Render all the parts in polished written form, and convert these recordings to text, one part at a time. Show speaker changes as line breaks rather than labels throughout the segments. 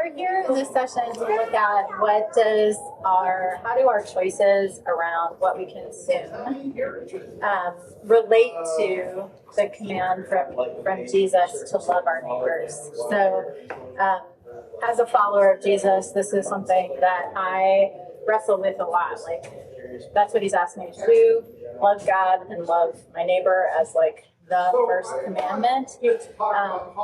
we're here in this session to look at how do our choices around what we consume relate to the command from Jesus to love our neighbors. So, as a follower of Jesus, this is something that I wrestle with a lot. Like, that's what he's asking me to do: love God and love my neighbor as like the first commandment. But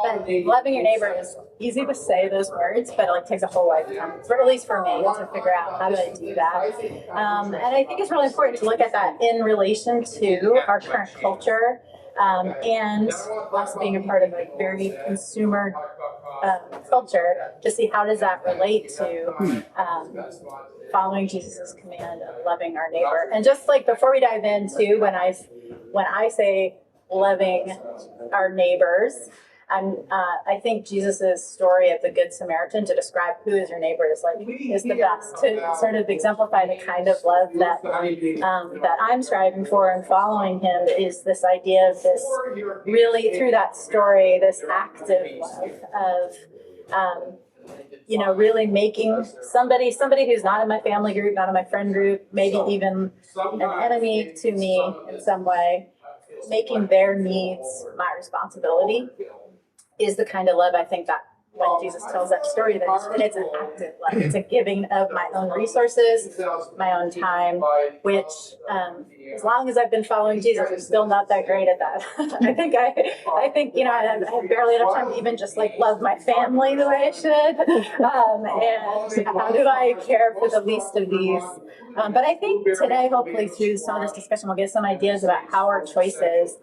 loving your neighbor is easy to say those words, but it like takes a whole lifetime, or at least for me, to figure out how do I do that. And I think it's really important to look at that in relation to our current culture, and us being a part of a very consumer culture, to see how does that relate to following Jesus' command of loving our neighbor. And just like before we dive into when I say loving our neighbors, and I think Jesus' story of the Good Samaritan to describe who is your neighbor is the best to sort of exemplify the kind of love that I'm striving for and following him. Is this idea of this really through that story, this active love of really making somebody who's not in my family group, not in my friend group, maybe even an enemy to me in some way, making their needs my responsibility, is the kind of love I think that when Jesus tells that story, that it's an active love. It's a giving of my own resources, my own time, which as long as I've been following Jesus, I'm still not that great at that. I think I have barely enough time to even just like love my family the way I should. And how do I care for the least of these? But I think today, hopefully through some of this discussion, we'll get some ideas about how our choices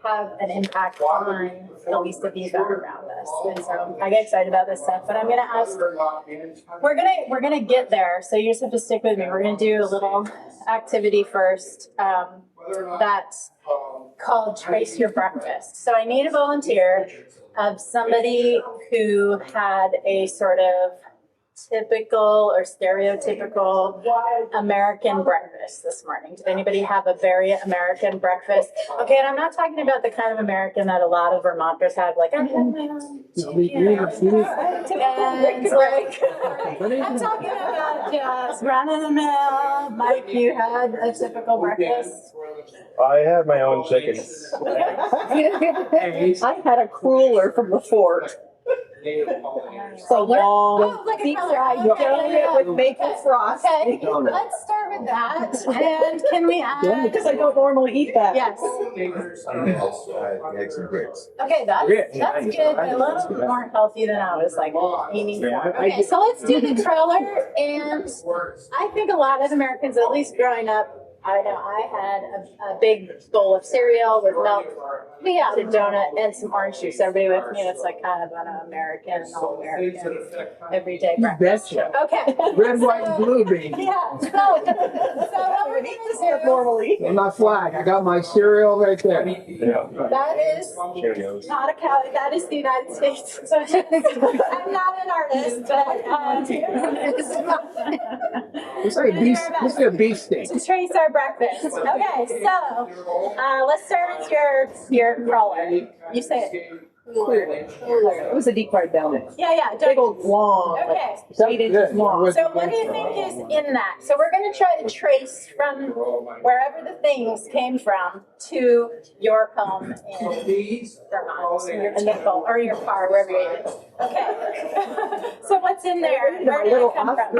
have an impact on the least of these that are around us. And so I get excited about this stuff, but I'm gonna ask, we're gonna get there, so you just have to stick with me. We're gonna do a little activity first that's called Trace Your Breakfast. So I need a volunteer of somebody who had a sort of typical or stereotypical American breakfast this morning. Did anybody have a very American breakfast? Okay, and I'm not talking about the kind of American that a lot of Vermonters have, like, I'm having my own chicken. I'm talking about just run-of-the-mill. Mike, you had a typical breakfast?
I had my own chicken.
I had a cruller from the fort. So long, deep fried donut with maple frost.
Okay, let's start with that. And can we add?
Because I don't normally eat that.
Yes.
Eggs and grits.
Okay, that's good. A little more healthy than I was like aiming for. Okay, so let's do the cruller. And I think a lot of Americans, at least growing up, I know I had a big bowl of cereal with milk. We had a donut and some orange juice. Everybody with me? It's like kind of an American, all-American, everyday breakfast. Okay.
Red, white, and blue, baby.
Yeah. So what we're going to do
normally.
I'm not flag. I got my cereal right there.
That is not a cow. That is the United States. So I'm not an artist, but
It's like a beef steak.
to trace our breakfast. Okay, so let's start with your crawler. You say it.
Cooler. It was a deep fried donut.
Yeah.
Big old long.
Okay.
Like 8 inches long.
So what do you think is in that? So we're going to try to trace from wherever the things came from to your home in Vermont, or your table, or your car, wherever you live. Okay. So what's in there? Where did it come from?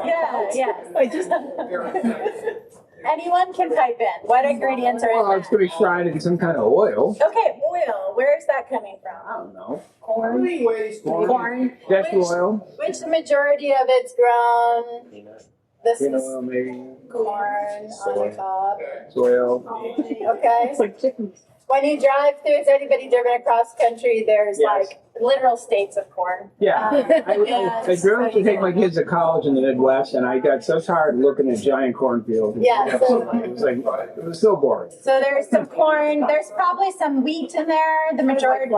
Yeah. I just. Anyone can pipe in. What ingredients are in
Well,
that?
it's going to be fried in some kind of oil.
Okay, oil. Where is that coming from?
I don't know.
Corn.
Just oil.
Which the majority of it's grown. This
Peanut
is
oil, maybe.
corn on the cob.
Soil.
Okay.
It's like chicken.
When you drive through, is anybody driven across country? There's like literal states of corn.
Yeah. I drove to take my kids to college in the Midwest, and I got so tired looking at giant cornfields.
Yeah, so-
it was so boring.
So there's some corn. There's probably some wheat in there. The majority,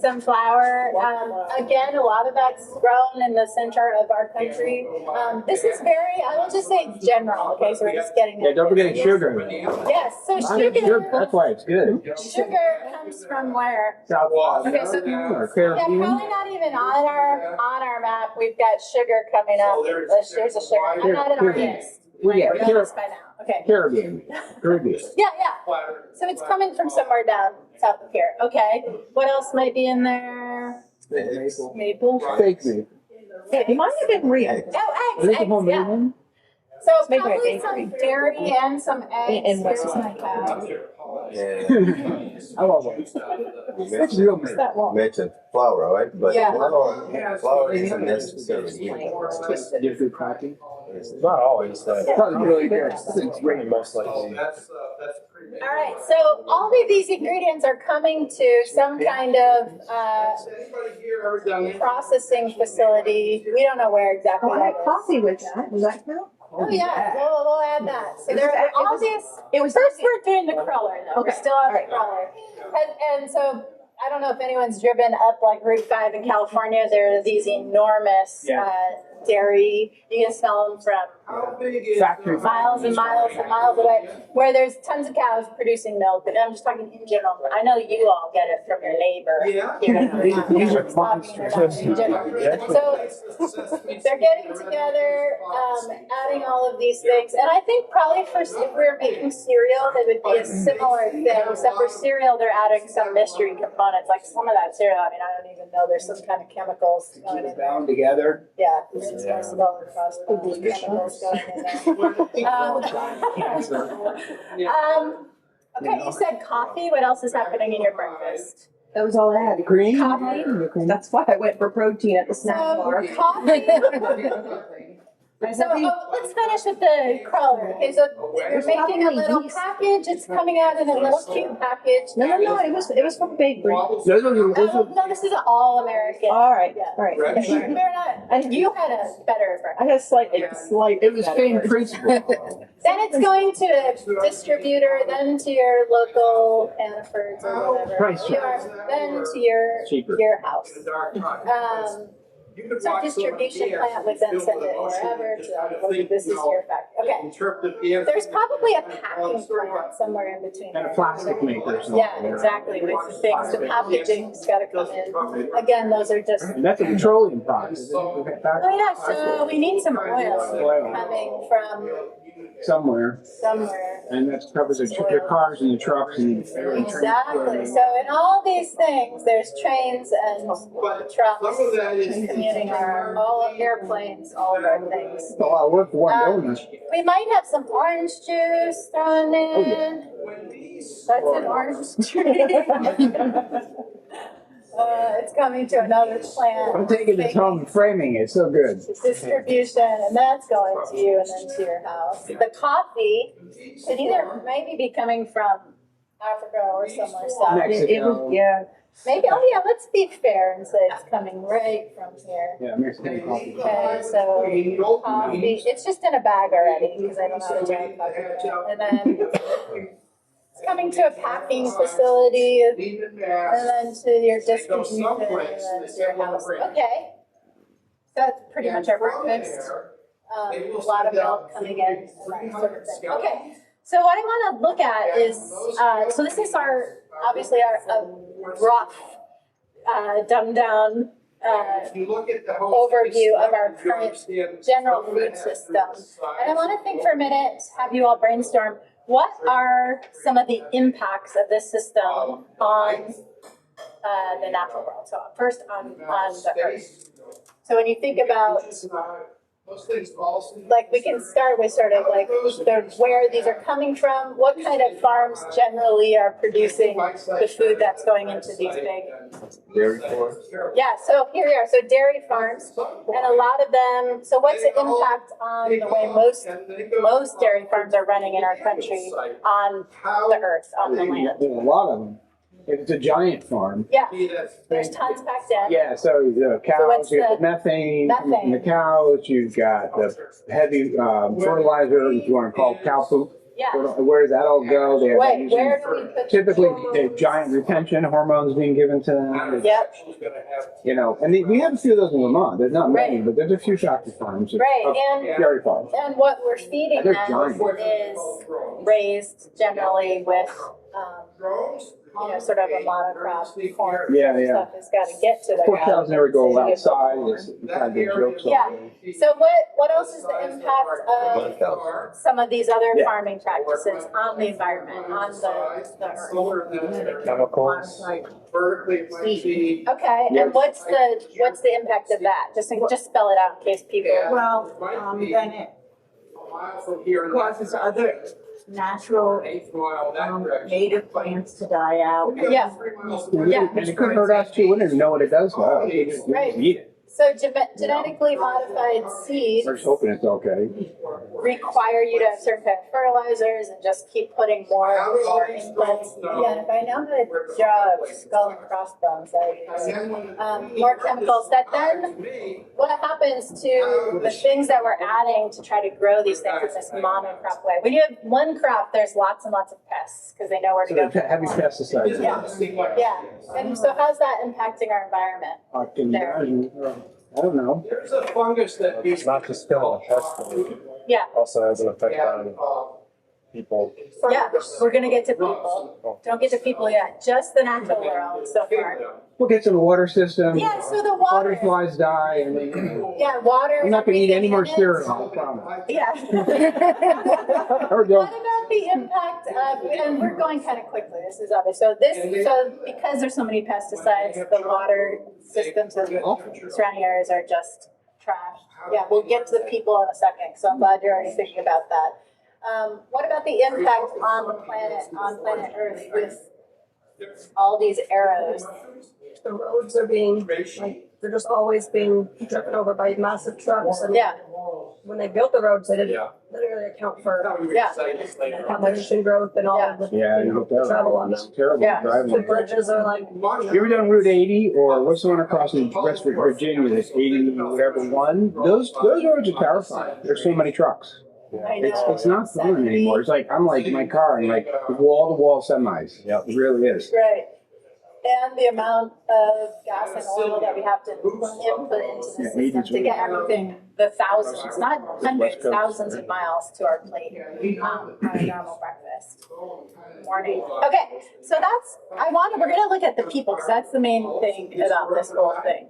some flour. Again, a lot of that's grown in the center of our country. This is very, I will just say general. Okay, so we're just getting.
Yeah, don't forget sugar.
Yes, so
Sugar,
sugar.
that's why it's good.
Sugar comes from where?
South
Okay, so
Caribbean.
probably not even on our map. We've got sugar coming up. There's a sugar. I'm not an artist.
Well, yeah,
I know this by now. Okay.
Caribbean.
Yeah. So it's coming from somewhere down south of here. Okay. What else might be in there? Maple.
Fake maple.
It might have been real.
Oh,
Is it the
eggs.
homemade
Yeah.
one?
So
Make my
probably
bakery.
some dairy and some eggs.
And what's
Here's my cow.
I love it. It's real
What's
milk.
that one?
Mentioned flour, right? But
Yeah.
flour isn't necessarily good.
Give good coffee.
It's not always that.
It's really good. It's great.
Most likely.
All right, so all of these ingredients are coming to some kind of processing facility. We don't know where exactly.
Oh, I
that
had
is.
coffee with that. Does that count?
Oh yeah, we'll add that. So there are all these.
It was
First, we're doing the cruller though. We're
Okay.
still on the
All
cruller, and so I don't know if anyone's driven up like Route 5 in California. There are these enormous dairy. You can smell them from
Factory.
miles and miles and miles away, where there's tons of cows producing milk. But I'm just talking in general. I know you all get it from your neighbor.
These are monsters.
In general. So they're getting together, adding all of these things, and I think probably if we were making cereal, it would be a similar thing. Except for cereal, they're adding some mystery components, like some of that cereal. I mean, I don't even know. There's some kind of chemicals going in there.
Bound together.
Yeah, it's supposed to go across the chemicals going in there. Okay, you said coffee. What else is happening in your breakfast?
That was all I had.
Cream.
Coffee.
That's why I went for protein at the snack
So
bar.
coffee. So let's finish with the cruller. Okay, so you're making a little package. It's coming out in a little cute package.
No, it was from bakery. All
No, this is all American.
right,
Yeah.
all right.
Okay, we're not. You had a better breakfast.
I had a slight.
It was same principle.
Then it's going to a distributor, then to your local Hannaford's or whatever.
Price
You are, then to
Cheaper.
your house. So distribution plant would then send it wherever to this is your factory. Okay. There's probably a packing plant somewhere in between.
And a
there.
plastic maker.
Yeah, exactly. With the things, the packaging's got to come in. Again, those are just.
And that's a petroleum product.
Oh yeah, so we need some oil coming from
Somewhere.
somewhere.
And that covers the cars and the trucks and
Exactly. So in all these things, there's trains and trucks, commuting our all airplanes, all of our things.
a lot of work for one donut.
We might have some orange juice thrown in. That's an orange tree. It's coming to another plant.
I'm taking this home and framing it. So good.
Distribution, and that's going to you and then to your house. The coffee could either maybe be coming from Africa or somewhere south.
Mexico.
It was, yeah.
Maybe, oh yeah, let's be fair and say it's coming right from here.
Yeah, Mexican coffee.
Okay, so coffee, it's just in a bag already because I don't know the dry coffee. And then it's coming to a packing facility and then to your distribution and then to your house. Okay, so that's pretty much our breakfast. A lot of milk coming in and that sort of thing. Okay, so what I want to look at is, so this is obviously our rough, dumbed down overview of our current general food system. And I want to think for a minute, have you all brainstorm, what are some of the impacts of this system on the natural world? So first on the earth. So when you think about, like, we can start with sort of like where these are coming from, what kind of farms generally are producing the food that's going into these big
Dairy farms.
yeah, so here we are. So dairy farms, and a lot of them. So what's the impact on the way most dairy farms are running in our country on the earth, on the land?
There's a lot of them. It's a giant farm.
Yeah, there's tons packed in.
Yeah, so the cows,
what's
you got
the-
the methane
Methane.
in the cows, you've got the heavy fertilizer, if you want to call it cow poop.
Yeah.
Where does that all go? They're
Wait,
using
where do we put
typically
the
giant retention hormones being given to them.
Yep.
You know, and we have a few of those in Vermont. There's not many,
Right.
but there's a few shocking farms.
Right,
of
and-
dairy farms.
And what we're feeding
They're
them
giant.
is raised generally with sort of a monocrop corn
Yeah, yeah.
stuff has got to get to the
Poor cows never go
ground.
outside. It's kind of jokes.
Yeah. So what else is the impact of some of these other farming practices on the environment, on the earth?
Chemicals.
Okay, and what's the impact of that? Just spell it out in case people.
Well, then it causes other natural native plants to die out.
Yeah. Yeah.
And it could hurt us too. We don't even know what it does to us. We just eat it.
So genetically modified seeds
We're just hoping it's okay.
require you to have certain kind of fertilizers and just keep putting more inputs. Yeah, if I know how to draw skull and crossbones, more chemicals. That then, what happens to the things that we're adding to try to grow these things in this monocrop way? When you have one crop, there's lots and lots of pests because they know where to go.
So heavy pesticides.
Yeah. And so how's that impacting our environment?
I can imagine. I don't know.
There's a fungus that
It's not just killing the pest.
Yeah.
Also has an effect on people.
Yeah, we're gonna get to people. Don't get to people yet. Just the natural world so far.
We'll get to the water system.
Yeah, so the water.
Butterflies die, and then
Yeah, water.
I'm not going to eat any more
everything in it.
cereal. I promise.
Yeah.
Or
What about the impact of, and we're going kind of quickly, this is obvious. So because there's so many pesticides, the water systems and surrounding areas are just trash. Yeah, we'll get to the people in a second, so I'm glad you're already thinking about that. What about the impact on the planet, on planet Earth with all these arrows?
The roads are being, they're just always being driven over by massive trucks. And
Yeah.
when they built the roads, they didn't literally account for population growth and all of the
Yeah,
travel on
it's
them.
terrible
Yeah.
driving.
The bridges are like,
You ever done Route 80 or what's the one across in West Virginia that's 80 whatever one? Those roads are terrifying. There's so many trucks.
I know.
It's not fun anymore. It's like I'm like my car and like wall to wall semis. Yeah, it really is.
Right. And the amount of gas and oil that we have to input into the system to get everything, the thousands, not hundreds, thousands of miles to our plate on a normal breakfast morning. Okay, so we're going to look at the people because that's the main thing about this whole thing.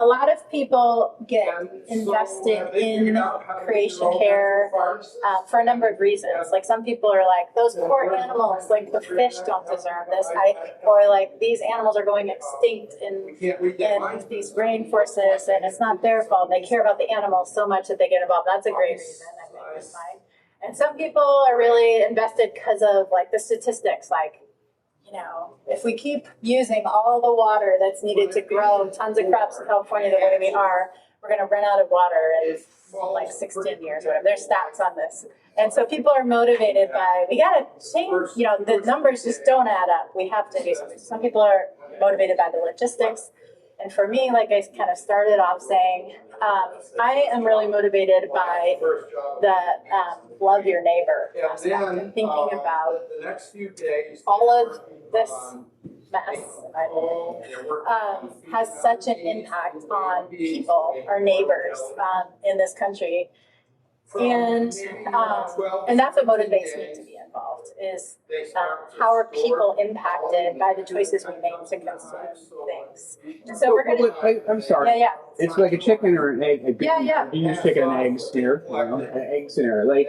A lot of people get invested in creation care for a number of reasons. Like some people are like, those poor animals, like the fish don't deserve this. Or like these animals are going extinct in these rainforests and it's not their fault. They care about the animals so much that they get involved. That's a great reason. I think it's fine. And some people are really invested because of like the statistics, like, if we keep using all the water that's needed to grow tons of crops in California the way we are, we're going to run out of water in like 16 years or whatever. There's stats on this. And so people are motivated by, we got to change, the numbers just don't add up. We have to do something. Some people are motivated by the logistics. And for me, like I kind of started off saying, I am really motivated by the love your neighbor aspect and thinking about all of this mess has such an impact on people, our neighbors in this country. And that's what motivates me to be involved is how are people impacted by the choices we make to consume things. And so we're going to...
I'm sorry.
Yeah.
It's like a chicken or an egg.
Yeah.
You use chicken and eggs here. Egg scenario. Like,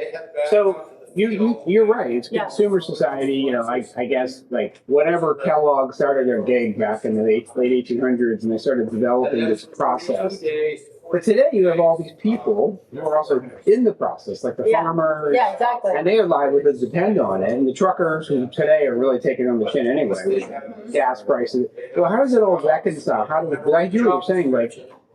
so you're right. It's consumer society. I guess like whatever Kellogg started their gig back in the late 1800s, and they started developing this process. But today you have all these people who are also in the process, like the farmers.
Yeah, exactly.
And their livelihoods depend on it. And the truckers who today are really taking on the chin anyway with gas prices. So how does it all reconcile? But I hear what you're saying, like,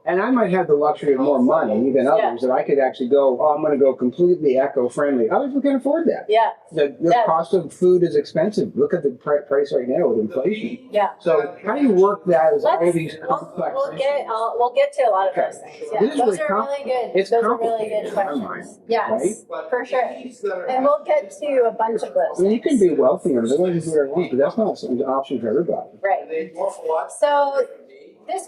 and I might have the luxury of more money than others that I could actually go, I'm going to go completely eco-friendly. Others who can afford that.
Yeah.
The cost of food is expensive. Look at the price right now with inflation.
Yeah.
So how do you work that as all these complex
we'll get to a lot of those things. Yeah. Those are really good. Those are really good questions. Yes, for sure. And we'll get to a bunch of those.
I mean, you can be wealthy and they don't do whatever they want, but that's not an option for everybody.
Right. So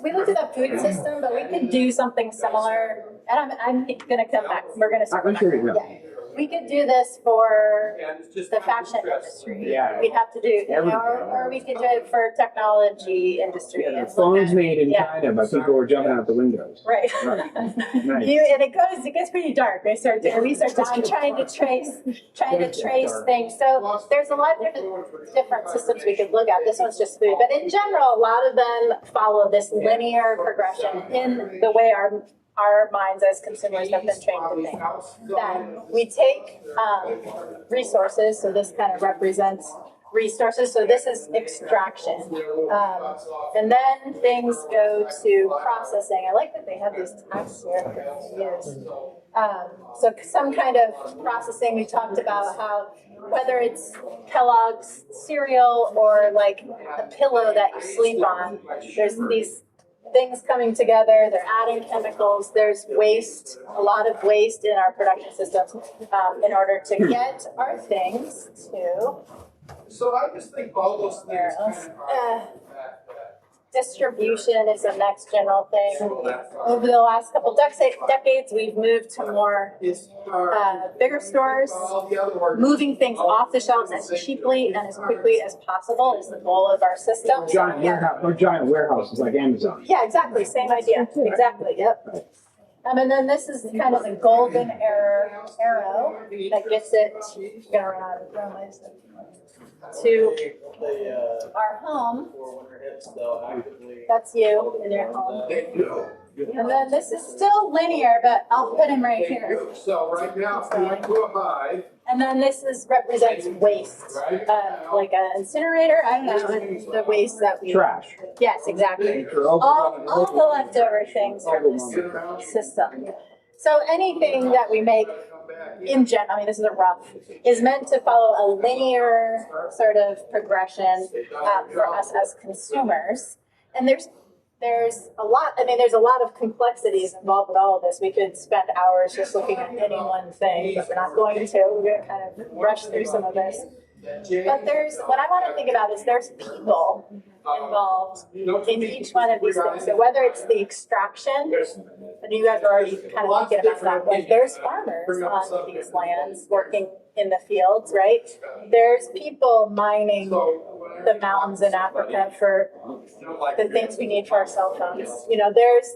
we looked at the food system, but we could do something similar. And I'm going to come back. We're going to start.
I'm sure you know.
Yeah. we could do this for the fashion industry.
Yeah.
We'd have to do, or we could do it for technology industry.
Yeah, the
and look
phones
at-
made in
yeah.
China, but people were jumping out the windows.
Right.
Right. Nice.
And it gets pretty dark. We start trying to trace things. So there's a lot of different systems we could look at. This one's just food, but in general, a lot of them follow this linear progression in the way our minds as consumers have been trained to think. That we take resources, so this kind of represents resources, so this is extraction. And then things go to processing. I like that they have these tags here for use. So some kind of processing. We talked about how whether it's Kellogg's cereal or like a pillow that you sleep on, there's these things coming together, they're adding chemicals, there's waste, a lot of waste in our production systems in order to get our things to
So I just think all those things kind of
distribution is the next general thing. Over the last couple decades, we've moved to more bigger stores. Moving things off the shelves as cheaply and as quickly as possible is the goal of our system.
Giant warehouses like Amazon.
Yeah, exactly. Same idea. Exactly. Yep. And then this is kind of the golden arrow that gets it to our home. That's you in your home. And then this is still linear, but I'll put him right here.
So right now, if I go to a hive.
And then this represents waste, like an incinerator. I don't know the waste that we
Trash.
Yes, exactly. All the leftover things from this system. So anything that we make in general, I mean, this is a rough, is meant to follow a linear sort of progression for us as consumers. And there's a lot, I mean, there's a lot of complexities involved with all of this. We could spend hours just looking at any one thing, but we're not going to. We're going to kind of rush through some of this. But what I want to think about is there's people involved in each one of these things. So whether it's the extraction, and you guys are already kind of thinking about that, like there's farmers on these lands working in the fields, right? There's people mining the mountains in Africa for the things we need for our cell phones. You know, there's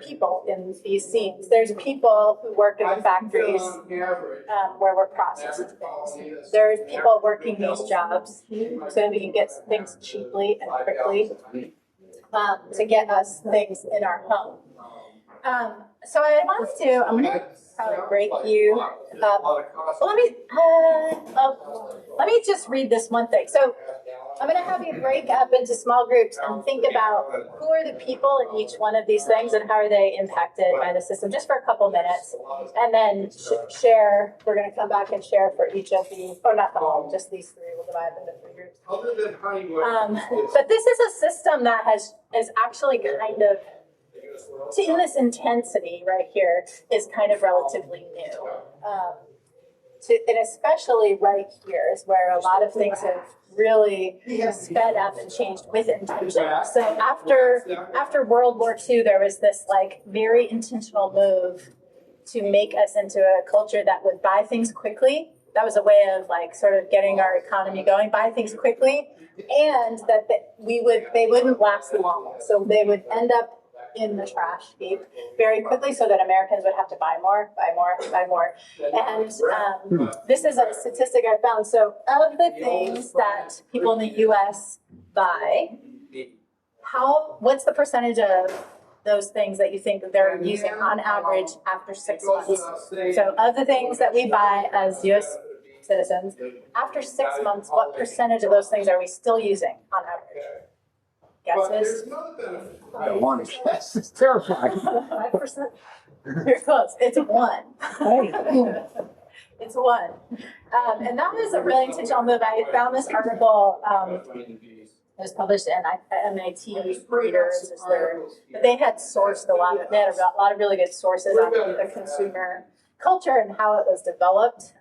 people in these scenes. There's people who work in the factories where we're processing things. There's people working these jobs so we can get things cheaply and quickly to get us things in our home. So I'm going to probably break you up. Well, let me just read this one thing. So I'm going to have you break up into small groups and think about who are the people in each one of these things and how are they impacted by the system, just for a couple minutes. And then share, we're going to come back and share for each of these, or not all, just these three. We'll divide them into 3 groups. But this is a system that is actually kind of, in this intensity right here, is kind of relatively new. And especially right here is where a lot of things have really sped up and changed with intention. So after World War II, there was this like very intentional move to make us into a culture that would buy things quickly. That was a way of like sort of getting our economy going, buy things quickly, and that they wouldn't last long. So they would end up in the trash heap very quickly so that Americans would have to buy more. And this is a statistic I found. So of the things that people in the U.S. buy, what's the percentage of those things that you think they're using on average after 6 months? So of the things that we buy as U.S. citizens, after 6 months, what percentage of those things are we still using on average? Guesses?
I don't want to guess. It's terrifying.
5%? You're close. It's 1. It's 1. And that was a really intentional move. I found this article. It was published in MIT Readers. But they had sourced they had a lot of really good sources on the consumer culture and how it was developed.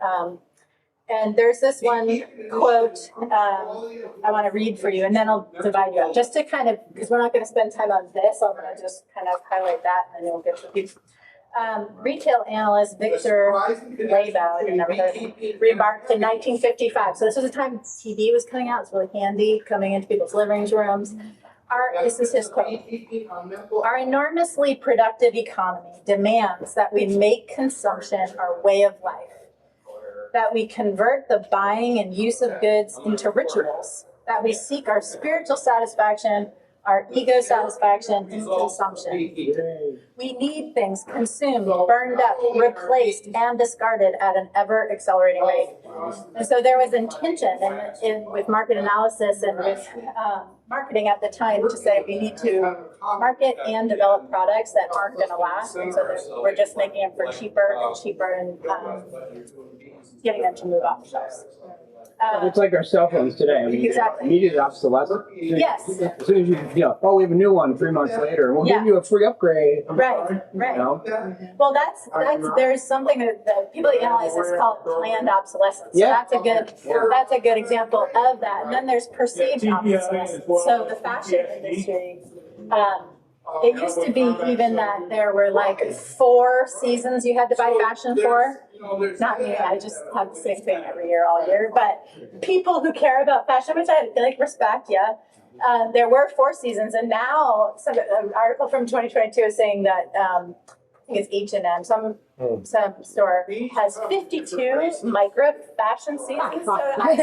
And there's this one quote I want to read for you, and then I'll divide you up, just to kind of, because we're not going to spend time on this, I'm going to just kind of highlight that, and then we'll get to the piece. Retail analyst Victor Laybow, I never heard of him, remarked in 1955. So this was a time TV was coming out. It's really handy coming into people's living rooms. This is his quote. Our enormously productive economy demands that we make consumption our way of life, that we convert the buying and use of goods into rituals, that we seek our spiritual satisfaction, our ego satisfaction in consumption. We need things consumed, burned up, replaced, and discarded at an ever accelerating rate. And so there was intention with market analysis and with marketing at the time to say we need to market and develop products that aren't going to last. And so we're just making them for cheaper and cheaper and getting them to move off the shelves.
It's like our cell phones today. I mean,
Exactly.
immediate obsolescence.
Yes.
As soon as oh, we have a new one 3 months later. We'll give you a free upgrade.
Right.
You know?
Well, there's something that people that analyze this call it planned obsolescence. So that's a good example of that. And then there's perceived obsolescence. So the fashion industry, it used to be even that there were like 4 seasons you had to buy fashion for. Not me, I just have the same thing every year, all year. But people who care about fashion, which I respect, there were 4 seasons, and now an article from 2022 is saying that I think it's H&M, some store has 52 micro fashion seasons. So how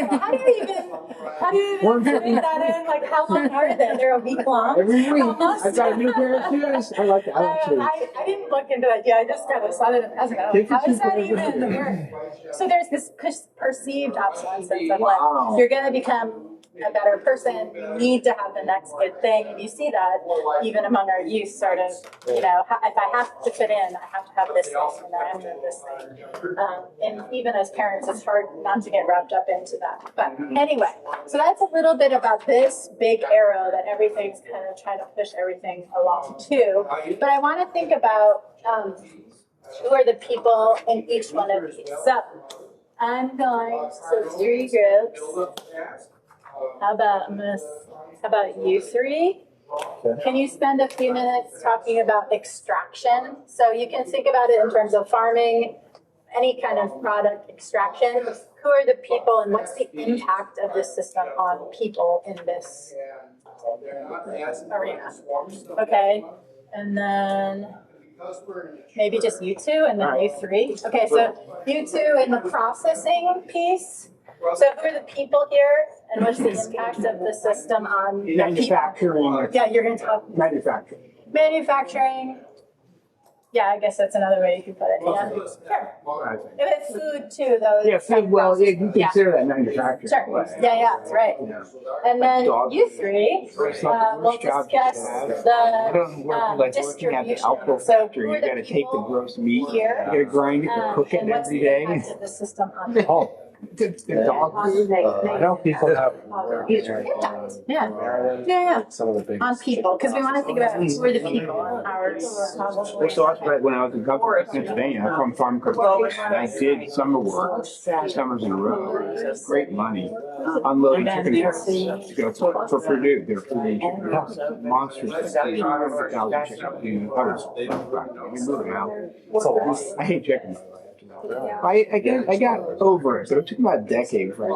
do you even fit that in? Like, how long are they? They're a week long.
Every week,
Almost.
I've got a new pair of shoes. I like that.
I didn't look into it. I just kind of saw it. I was like, how does that even work? So there's this perceived obsolescence of like, you're going to become a better person, you need to have the next good thing. And you see that even among our youth, sort of, if I have to fit in, I have to have this thing, and I have to have this thing. And even as parents, it's hard not to get wrapped up into that. But anyway, so that's a little bit about this big arrow that everything's kind of trying to push everything along to. But I want to think about who are the people in each one of these. So I'm going, so 3 groups. How about you 3?
Okay.
Can you spend a few minutes talking about extraction? So you can think about it in terms of farming, any kind of product extraction. Who are the people and what's the impact of this system on people in this arena? Okay, and then maybe just you 2 and then you 3. Okay, so you 2 in the processing piece. So who are the people here, and what's the impact of the system on
manufacturing?
Yeah, you're going to talk manufacturing. Yeah, I guess that's another way you could put it. Yeah, sure. If it's food too, though.
Yeah, food. Well, you can consider that manufacturing.
Sure. Yeah, that's right. And then you 3 will discuss the distribution. So
You got to take the gross meat.
Here,
You got to grind it and cook it
and what's
every
the
day.
impact of the system on
The dog food.
I know people have some of the big
on people, because we want to think about who are the people on ours.
So that's right. When I was in governor of Pennsylvania, I'm from farm cook, and I did summer work, 2 summers in a row. Great money. Unloading chicken parts to go for Purdue. They're Purdue monsters. 100,000 chickens. We move them out. I hate chicken. I got over it, but it took about a decade for it.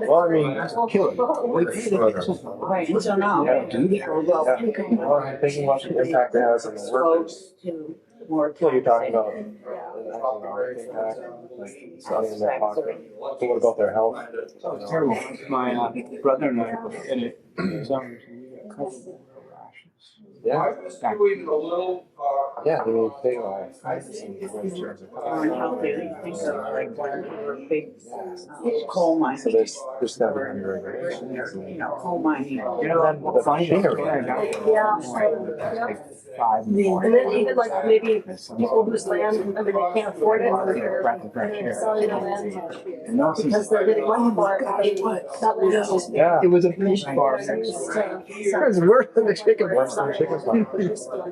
Well, I mean,
Kill it.
So now,
I'm thinking about the impact it has on the workers. Well, you're talking about economic impact, like starting in their pocket. But what about their health?
It's terrible. My brother and I were in it in summers, and we got covered in rashes.
Yeah. Yeah, I mean, they
unhealthy. Think of like when we were big coal mines.
so there's never any regulations.
Coal mining.
The machinery.
Like 5 more.
And then even like maybe people whose land, I mean, they can't afford it, or they're selling their land because they're getting money for it.
Yeah.
It was a fish farm. It was worse than the chicken
Worse
farm.
than chicken farm.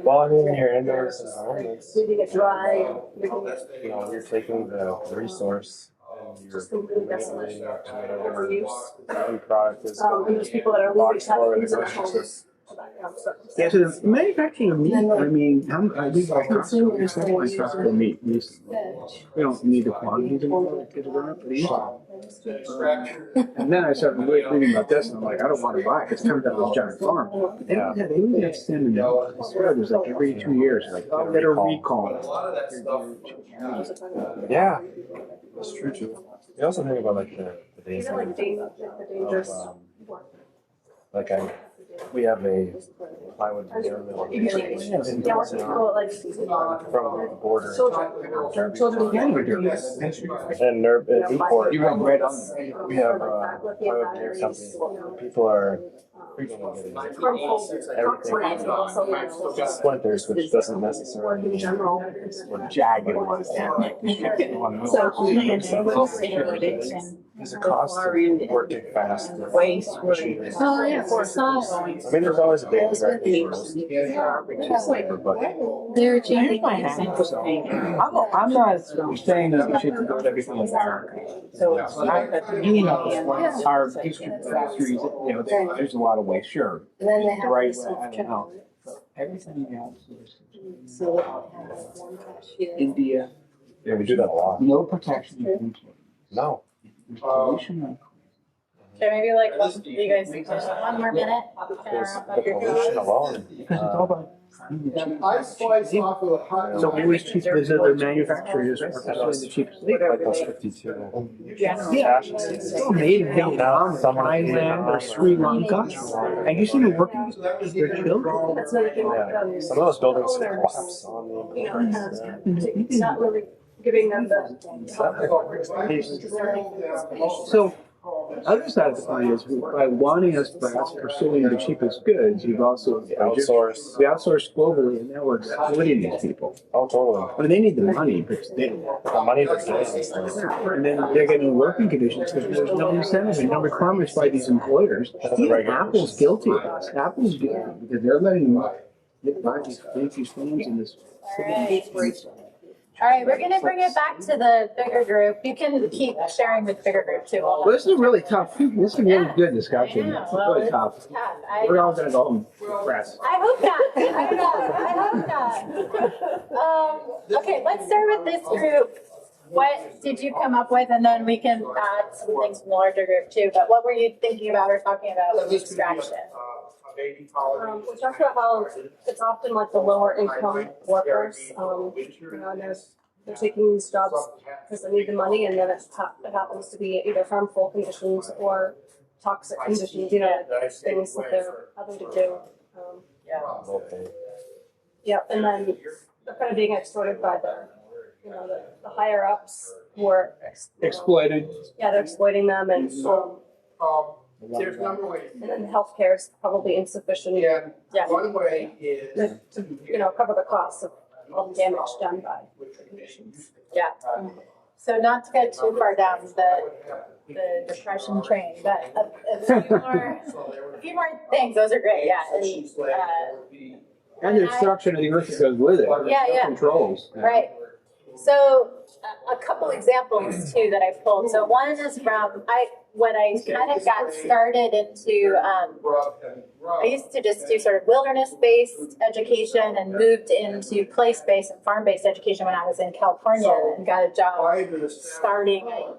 Well, I mean, when you're in those environments,
Leaving it dry.
you're taking the resource and you're manipulating it to whatever the end product is.
And there's people that are leaving things in the homes.
Yeah, so the manufacturing of meat, I mean, we buy Costco, we still buy Costco meat. We don't need the quantities anymore because we're not these. And then I started reading about this, and I'm like, I don't want to buy it. It's coming out of this giant farm. But they would have salmon. I swear it was like every 2 years, like, get a recall.
Yeah, that's true too. You also think about like the danger of we have a plywood mill from the border and Newport.
You have bread on.
We have plywood beer company. People are frequently getting everything from splinters, which doesn't necessarily mean or jagged ones. There's a cost of working fast.
Waste.
Oh, yeah, for science.
I mean, there's always a big labor, but
They're changing my
I'm not saying that we should do everything in America. So it's not that our factories, there's a lot of waste, sure.
And then they have
Right,
this
I don't know. Everything you have,
So
India,
yeah, we do that a lot.
no protection.
No.
Okay, maybe like, you guys, just one more minute?
There's the pollution alone.
Because it's all about
I slice off of the hot.
so always cheap because the manufacturers are pursuing the cheapest labor.
Like those 52.
Yeah, it's still made in Vietnam, Thailand, or Sri Lanka. And you see them working with their children.
Yeah. Some of those buildings collapse on the
It's not really giving them the.
So, other side of the coin is by wanting us, by us pursuing the cheapest goods, you've also
outsource.
we outsource globally, and now we're exploiting these people.
Oh, totally.
I mean, they need the money, but
The money for doing these things.
and then they're getting working conditions because there's no incentive and no requirements by these employers. Even Apple's guilty of this. Apple's guilty because they're letting them buy these fancy phones in this.
All right, we're gonna bring it back to the bigger group. You can keep sharing with bigger group too.
Well, this is a really tough. This is a really good discussion.
Yeah,
It's
well,
really tough.
tough.
We're all gonna go home depressed.
I hope not. I hope not. Okay, let's start with this group. What did you come up with? And then we can add some things from the larger group too. But what were you thinking about or talking about with extraction?
We talked about how it's often like the lower income workers, and they're taking these jobs because they need the money, and then it happens to be either harmful conditions or toxic conditions, things that they're having to do.
Okay.
Yeah, and then they're kind of being extorted by the higher ups who are
Exploited.
Yeah, they're exploiting them, and
There's a number of ways.
and then healthcare is probably insufficient
Yeah,
Yeah.
one way is.
to cover the costs of all the damage done by the conditions.
Yeah. So not to get too far down the depression train, but a few more things. Those are great. Yeah.
And the destruction of the earth that goes with it.
Yeah.
Controls.
Right. So a couple examples too that I pulled. So one is from when I kind of got started into I used to just do sort of wilderness-based education and moved into place-based and farm-based education when I was in California and got a job starting a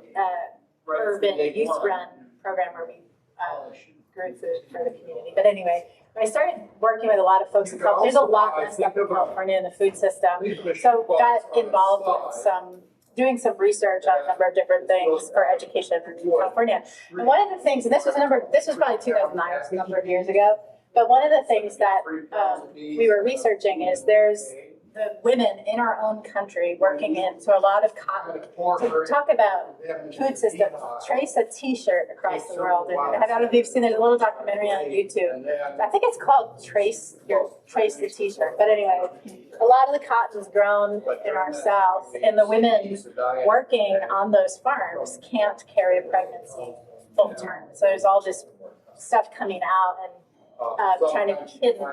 urban youth-run program where we grew food for the community. But anyway, I started working with a lot of folks in California. There's a lot messed up in California in the food system. So got involved with doing some research on a number of different things for education in California. And one of the things, and this was probably 2009, it was a number of years ago, but one of the things that we were researching is there's the women in our own country working in, so a lot of cotton. To talk about food systems, trace a t-shirt across the world. And I don't know if you've seen, there's a little documentary on YouTube. I think it's called Trace the T-shirt. But anyway, a lot of the cotton is grown in our South, and the women working on those farms can't carry a pregnancy full term. So there's all this stuff coming out, and trying to be hidden.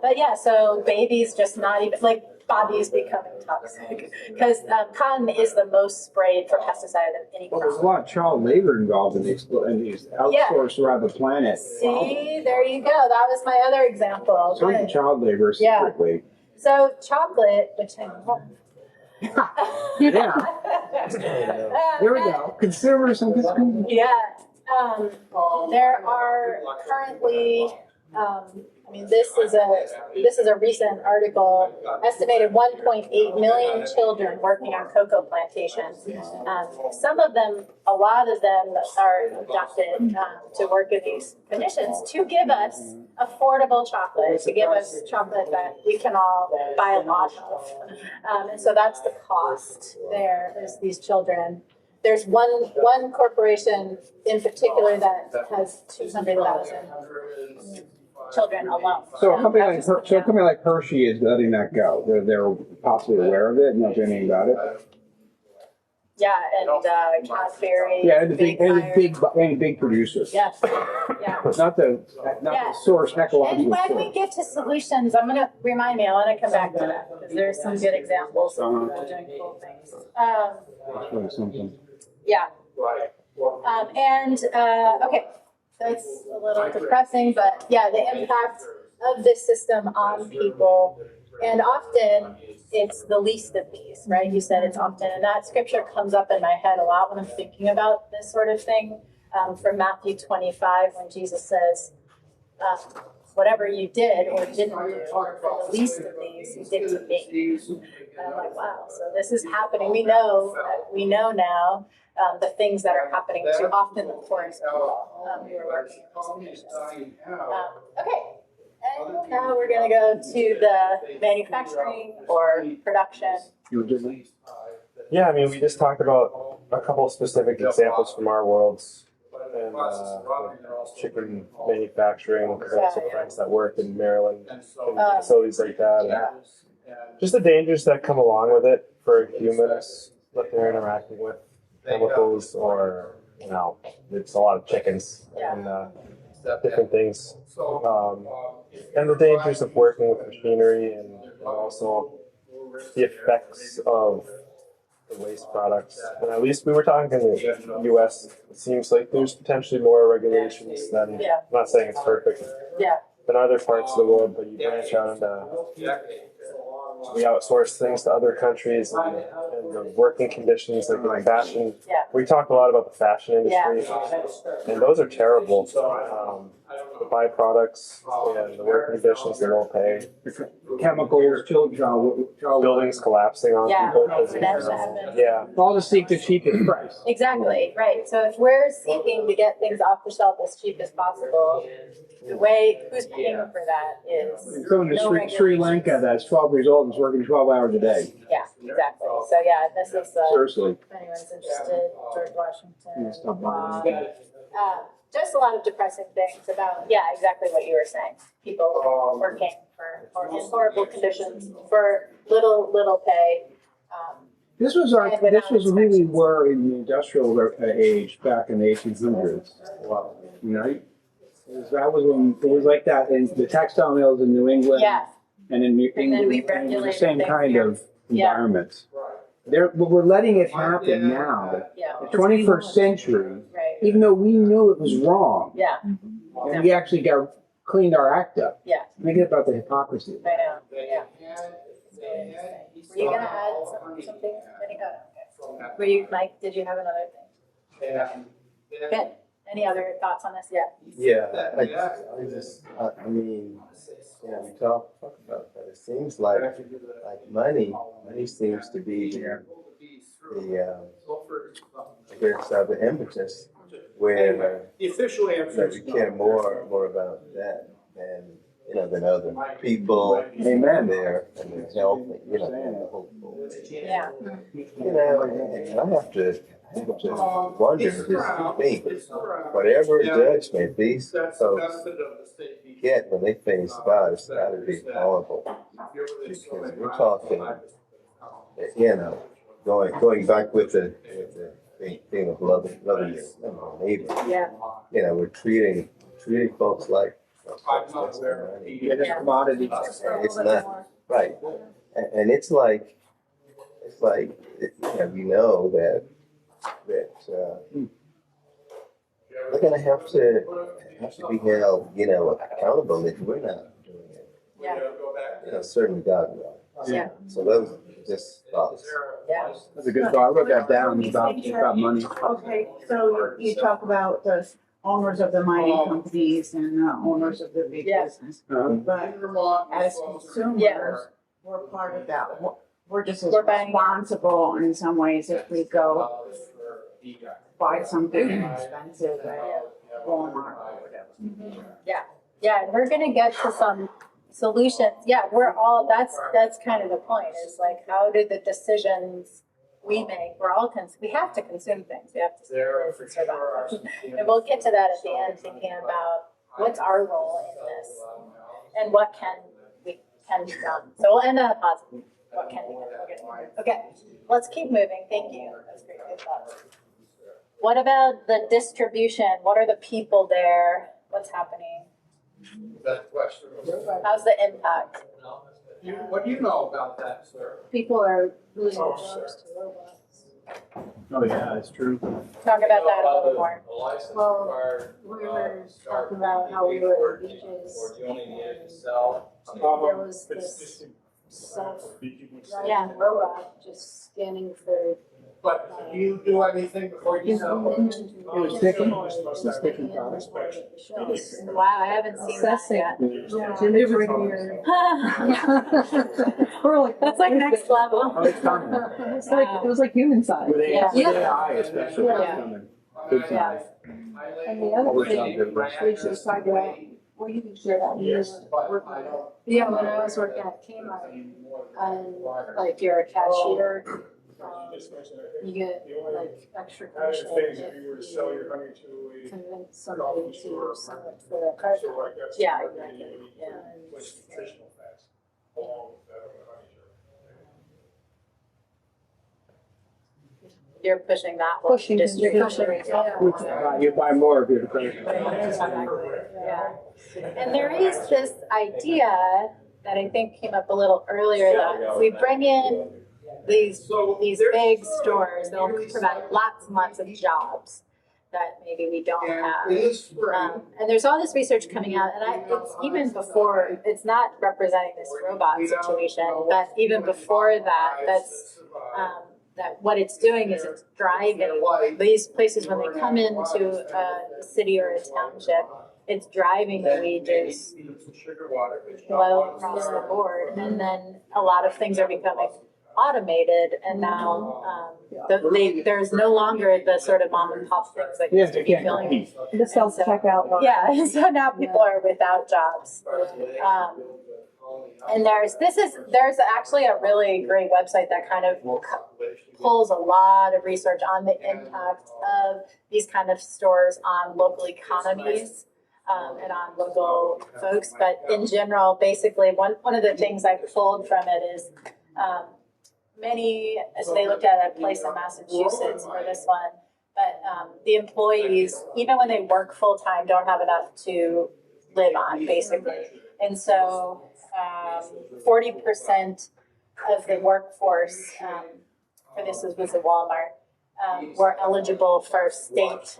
But yeah, so babies just not even like bodies becoming toxic because cotton is the most sprayed for pesticide of any
Well, there's a
crop.
lot of child labor involved in these outsourced around the planet.
See, there you go. That was my other example.
So
Good.
child labor secretly.
So chocolate, which I love.
Yeah. Here we go. Consumers and consumers.
Yeah. There are currently, I mean, this is a recent article. Estimated 1.8 million children working on cocoa plantations. Some of them, a lot of them, are adopted to work in these conditions to give us affordable chocolate, to give us chocolate that we can all buy a lot of. And so that's the cost. There is these children. There's one corporation in particular that has 200,000 children alone.
So a company like Hershey is letting that go. They're possibly aware of it and not doing anything about it.
Yeah, and Cadbury.
Yeah, and the big producers.
Yes. Yeah.
Not the source,
And
ecological
when
source.
we get to solutions, I'm gonna remind me. I want to come back to that because there's some good examples of people doing cool things. Yeah. Okay, that's a little depressing, but yeah, the impact of this system on people, and often it's the least of these, right? You said it's often, and that scripture comes up in my head a lot when I'm thinking about this sort of thing. From Matthew 25, when Jesus says, whatever you did or didn't do for the least of these, you did to me. And I'm like, wow, so this is happening. We know now the things that are happening to often the poorest people who are working in those conditions. Okay, and now we're going to go to the manufacturing or production.
Yeah, I mean, we just talked about a couple of specific examples from our worlds. And chicken manufacturing, because I have some friends that work in Maryland and facilities like that. And just the dangers that come along with it for humans that they're interacting with, chemicals or, it's a lot of chickens and different things. And the dangers of working with machinery and also the effects of the waste products. And at least we were talking in the U.S., it seems like there's potentially more regulations than, I'm not saying it's perfect, than other parts of the world, but you branch out into, we outsource things to other countries and the working conditions, like fashion. We talk a lot about the fashion industry, and those are terrible. The byproducts and the working conditions, the low pay.
Chemicals,
buildings collapsing on people.
For them to happen.
Yeah.
All to seek the cheapest price.
Exactly, right. So if we're seeking to get things off the shelf as cheap as possible, the way who's paying for that is
Someone in Sri Lanka that's 12 years old and is working 12 hours a day.
Yeah, exactly. So yeah, this is
Seriously.
if anyone's interested, George Washington. Just a lot of depressing things about exactly what you were saying. People working in horrible conditions for little pay.
This was really where in the industrial age back in the 1800s. Wow. Right? That was when it was like that in the textile mills in New England.
Yeah.
And in New England, the same kind of environments. But we're letting it happen now. The 21st century, even though we knew it was wrong.
Yeah.
And we actually cleaned our act up.
Yeah.
Think about the hypocrisy.
I know. Yeah. Were you gonna add something? Were you, Mike? Did you have another thing? Good. Any other thoughts on this?
Yeah, I mean, we talk about that. It seems like money seems to be the impetus where
The official answer
we care more about that than other people.
Amen.
There and their health, and the hopeful.
Yeah.
And I have to wonder, think, whatever judgment these folks get when they face God, it's got to be horrible. Because we're talking, going back with the thing of loving your neighbor.
Yeah.
We're treating folks like That's the money.
Yeah, just commodity.
It's not, right. And it's like, we know that we're gonna have to be held, accountable if we're not doing it.
Yeah.
Certainly God will.
Yeah.
So those are just thoughts.
Yeah.
That's a good thought. I wrote that down about money.
Okay, so you talk about the owners of the mining companies and owners of the big
Yeah.
business.
Uh-huh.
But as consumers,
Yeah.
we're part of that. We're just as
We're buying it.
responsible in some ways if we go buy something expensive at Walmart or whatever.
Yeah, we're gonna get to some solutions. Yeah, that's kind of the point, is like, how do the decisions we make, we have to consume things, we have to live and survive. And we'll get to that at the end, thinking about what's our role in this and what can be done. So we'll end on a positive. What can be done? We're gonna move. Okay, let's keep moving. Thank you. That's great. Good thoughts. What about the distribution? What are the people there? What's happening?
That question.
How's the impact?
What do you know about that, sir?
People are losing jobs to robots.
Oh, yeah, that's true.
Talk about that a little more.
Well, we were talking about how we were in beaches.
Or do you only need it to sell?
There was this self-driving robot just scanning for.
But do you do anything before you sell?
It was picking. It was picking products.
Wow, I haven't seen that yet.
Delivering your.
We're like,
That's like next level.
Oh, it's coming.
it was like human size.
With
Yeah.
AI especially, it's
Yeah.
coming. Big time.
And the other thing, we should talk about, well, you can share that. Yeah, when I was working at Kmart, and like you're a cashier, you get like extra commission if you convince somebody to sell it for a card.
Yeah, exactly. Yeah. You're pushing that one.
Pushing
distribution.
Yeah.
You buy more of your credit.
Yeah. And there is this idea that I think came up a little earlier, that if we bring in these big stores, they'll provide lots and lots of jobs that maybe we don't have. And there's all this research coming out, and it's even before, it's not representing this robot situation, but even before that, that what it's doing is it's driving these places when they come into a city or a township. It's driving the wages well across the board, and then a lot of things are becoming automated, and now there's no longer the sort of mom and pop things that used to be filling.
The self-checkout line.
Yeah, and so now people are without jobs. And there's actually a really great website that kind of pulls a lot of research on the impact of these kind of stores on local economies. And on local folks, but in general, basically one of the things I pulled from it is so they looked at a place in Massachusetts for this one, but the employees, even when they work full time, don't have enough to live on, basically. And so 40% of the workforce, for this was at Walmart, were eligible for state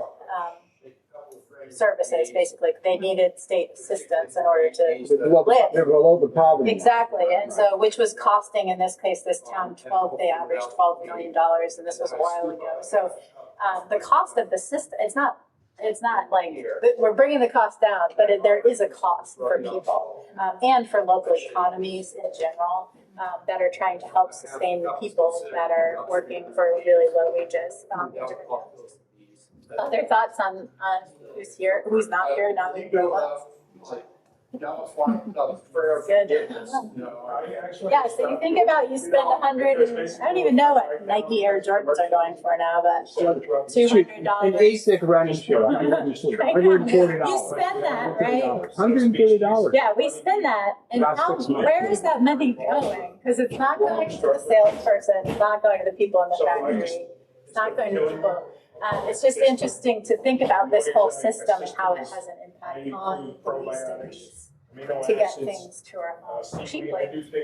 services. Basically, they needed state assistance in order to live.
They're below the poverty.
Exactly, and so which was costing, in this case, this town they averaged $12 million, and this was a while ago. So the cost of the system, it's not like we're bringing the cost down, but there is a cost for people and for local economies in general that are trying to help sustain the people that are working for really low wages. Other thoughts on who's here, who's not here, not in robots? Good. Yeah, so you think about, you spend I don't even know what Nike Air Jordans are going for now, but $200.
An ASIC running shoe, $140.
You spend that, right?
$140.
Yeah, we spend that, and where is that money going? Because it's not going to the salesperson, it's not going to the people in the factory, it's not going to people. It's just interesting to think about this whole system and how it has an impact on the least of these to get things to our home cheaply.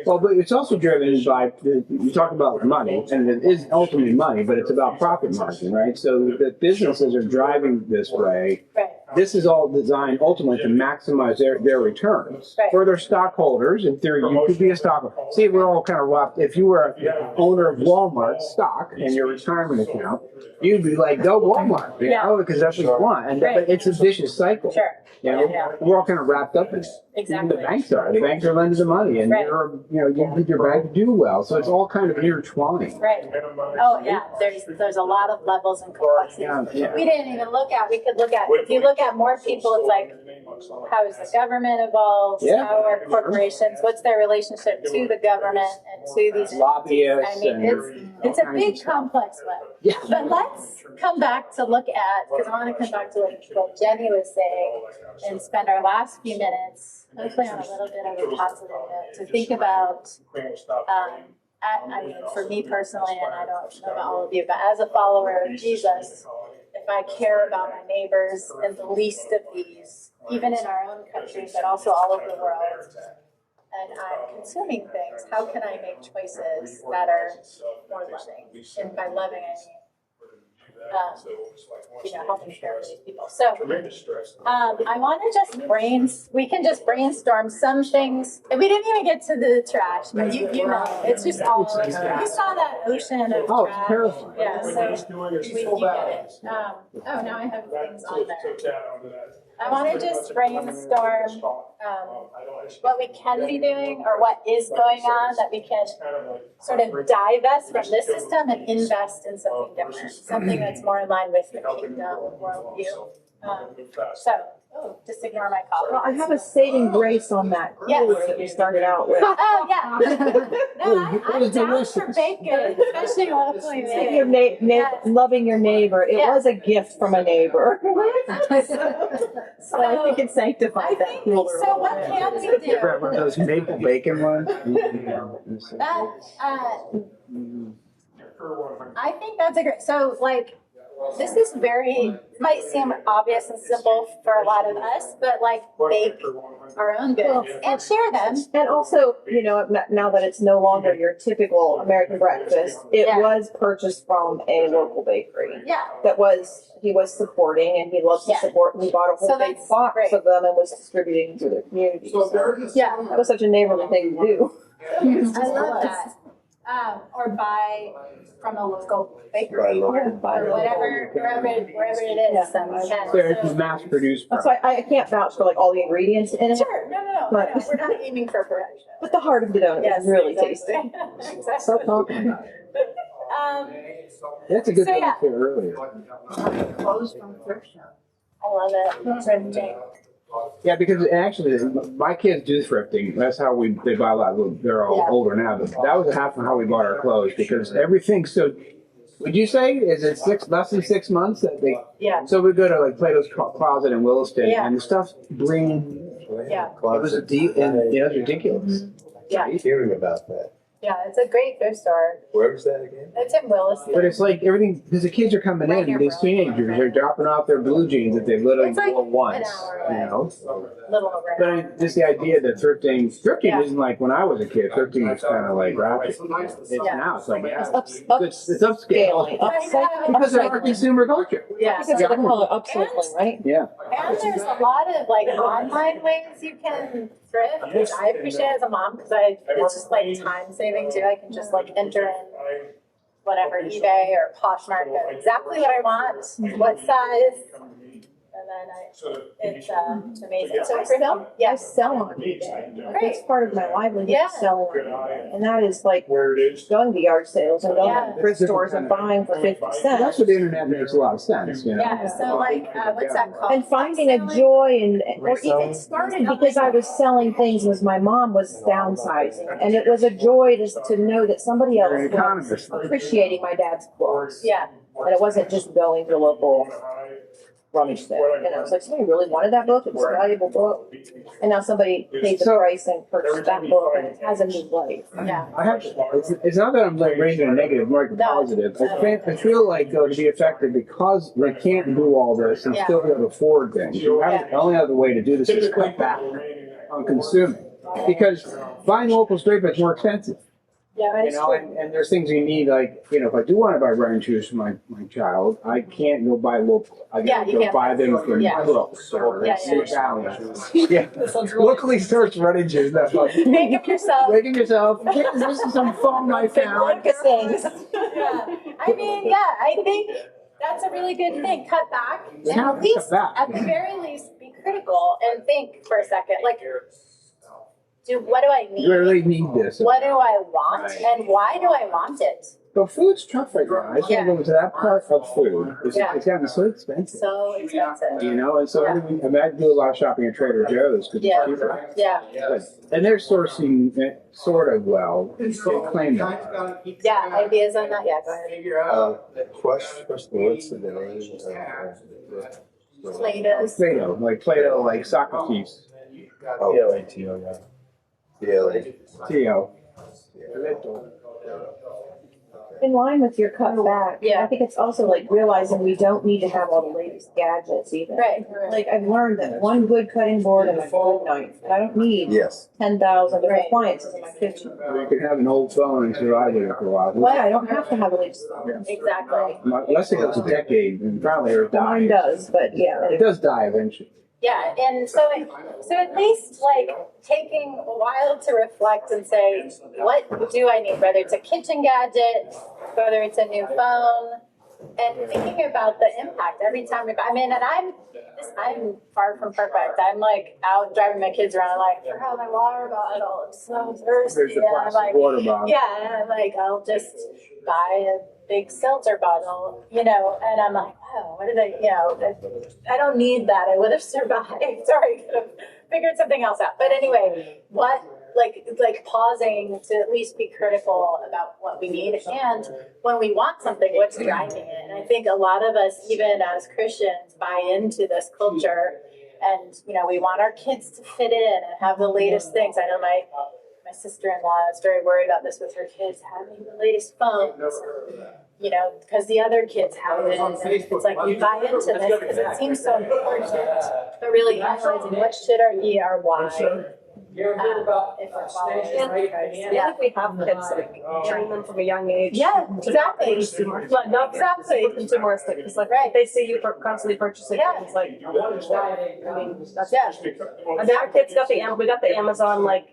Well, but it's also driven by, you talk about money, and it is ultimately money, but it's about profit margin, right? So the businesses are driving this way.
Right.
This is all designed ultimately to maximize their returns.
Right.
For their stockholders, in theory, you could be a stockholder. See, we're all kind of rough. If you were an owner of Walmart stock in your retirement account, you'd be like, go Walmart, you know, because that's what you want. And
Right.
but it's a vicious cycle.
Sure.
You know,
Yeah.
we're all kind of wrapped up in it.
Exactly.
The banks are. The banks are lending the money, and
Right.
you need your bank to do well. So it's all kind of intertwined.
Right. Oh yeah. There's a lot of levels and complexity.
Yeah.
We didn't even look at. We could look at. If you look at more people, it's like, how is the government involved?
Yeah.
How are corporations? What's their relationship to the government and to these
Lobbyists.
I mean, it's a big complex web.
Yeah.
But let's come back to look at, because I want to come back to what Jenny was saying and spend our last few minutes, hopefully on a little bit of a positive note, to think about, I mean, for me personally, and I don't know about all of you, but as a follower of Jesus, if I care about my neighbors and the least of these, even in our own country, but also all over the world, and I'm consuming things, how can I make choices that are more loving? And by loving, I mean, helping care for these people. So, I want to we can just brainstorm some things. And we didn't even get to the trash, but you know, it's just all, you saw that ocean of
Oh, it's
trash.
terrible.
Yeah, so you get it. Now I have things on there. I want to just brainstorm what we can be doing or what is going on that we can sort of divest from this system and invest in something different, something that's more in line with the kingdom worldview. Just ignore my
Well,
colleague.
I have a saving grace on that cooler that we started out with.
Oh yeah. No, I'm down for bacon, especially locally
Your
made.
loving your neighbor. It
Yeah.
was a gift from a neighbor. So I think it sanctified that cooler.
So what can we do?
You ever have one of those maple bacon ones?
That I think that's a great. So like, this is might seem obvious and simple for a lot of us, but like bake our own goods and share them.
And also, now that it's no longer your typical American breakfast, it was purchased from a local bakery.
Yeah.
He was supporting, and he loves to support, and he bought a whole big box of them and was distributing to the community. So that was such a neighborly thing to do.
I love that. Or buy from a local bakery or whatever, wherever it is.
It's mass produced.
That's why I can't vouch for like all the ingredients in it.
Sure, no.
But
We're not aiming for perfection.
But the heart of the donut is really tasty.
Exactly.
So confident.
That's a good
So,
thing
yeah.
to say earlier.
Clothes from thrift shop. I love it. Thrifting.
Yeah, because actually, my kids do thrifting. That's how they buy a lot. They're all older now, but that was half of how we bought our clothes because everything's so. Would you say is it less than 6 months that they?
Yeah.
So we go to like Plato's Closet in Williston, and the stuff's green.
Yeah.
It was a deal, and it's ridiculous.
Yeah.
I'm hearing about that.
Yeah, it's a great thrift store.
Where was that again?
It's in Williston.
But it's like everything, because the kids are coming
Right
in,
here,
these
bro.
teenagers, they're dropping off their blue jeans that they've literally
It's like
worn once.
an hour away.
You know?
Little over.
But I mean, just the idea that thrifting
Yeah.
isn't like when I was a kid. Thrifting was kind of like ratchet. It's now it's like it's upscale because of our consumer culture.
Yeah.
I think that's what they call it, upcycling, right?
Yeah.
And there's a lot of like online ways you can thrift, which I appreciate as a mom because it's just like time saving too. I can just like enter in whatever eBay or Poshmark exactly what I want, what size, and then it's amazing. So for them,
I sell on eBay.
Great.
That's part of my livelihood,
Yeah.
selling on eBay. And that is like going to yard sales and going to thrift stores and buying for 50
That's
cents.
what the internet makes a lot of sense, you know.
Yeah. So like, what's that called?
And finding a joy or even started because I was selling things as my mom was downsizing. And it was a joy to know that somebody else
You're an
was
economist.
appreciating my dad's clothes.
Yeah.
And it wasn't just going to local rummage there. And I was like, somebody really wanted that book. It was a valuable book. And now somebody paid the price and purchased that book, and it has a new life.
Yeah.
I have. It's not that I'm like raising a negative, more like a positive. I feel like though to be effective because we can't do all this and still be able to afford things. The only other way to do this is cut back on consuming because buying local straight is more expensive.
Yeah,
You know, and there's things you need, like, you know, if I do want to buy running shoes for my child, I can't go buy local. I
Yeah,
got
you
to go
can't.
buy them from
Yeah.
Brooks or
Yeah, yeah.
Yeah. Locally sourced running shoes. That's fun.
Make them yourself.
Make them yourself. This is some foam I found.
Things.
Yeah. I mean, yeah, I think that's a really good thing. Cut back.
You
And
have
at
to cut
least,
back.
at the very least, be critical and think for a second. Like, what do I
You really
need?
need this.
What do I want? And why do I want it?
But food's tough right now. I just want to go into that part of food. It's gotten so expensive.
So expensive.
You know, and so I do a lot of shopping at Trader Joe's because
Yeah.
it's cheaper.
Yeah.
And they're sourcing it sort of well. They claim that.
Yeah. Ideas on that? Yeah, go ahead.
Question, what's the name of
Play-Dohs.
Play-Doh, like Socrates.
Oh,
P-L-A-T-O, yeah.
T-O.
In line with your cut back,
Yeah.
I think it's also like realizing we don't need to have all the latest gadgets either.
Right.
Like I've learned that one good cutting board and a good knife, and I don't need
Yes.
10,000 different appliances in my kitchen.
You can have an old phone and survive with it for a while.
Well, I don't have to have the latest phone.
Exactly.
Unless it goes a decade and probably it
Mine
dies.
does, but yeah.
It does die eventually.
Yeah, and so at least like taking a while to reflect and say, what do I need? Whether it's a kitchen gadget, whether it's a new phone, and thinking about the impact every time we buy. I mean, and I'm far from perfect. I'm like out driving my kids around, like, I forgot my water bottle. I'm so thirsty.
There's a
And I'm
plastic
like,
water bottle.
yeah, and I'm like, I'll just buy a big seltzer bottle, you know, and I'm like, wow, what did I don't need that. I would have survived, or I could have figured something else out. But anyway, like pausing to at least be critical about what we need, and when we want something, what's driving it. And I think a lot of us, even as Christians, buy into this culture, and you know, we want our kids to fit in and have the latest things. I know my sister-in-law is very worried about this with her kids having the latest phones, you know, because the other kids have it. And it's like you buy into this because it seems so important, but really analyzing what should our why. If we're following Christ.
I think we have kids, like, train them from a young age.
Yeah, exactly.
But not
Exactly.
consumeristic. Because, like,
Right.
if they see you constantly purchasing things, like, I mean, that's I mean, our kids got we got the Amazon, like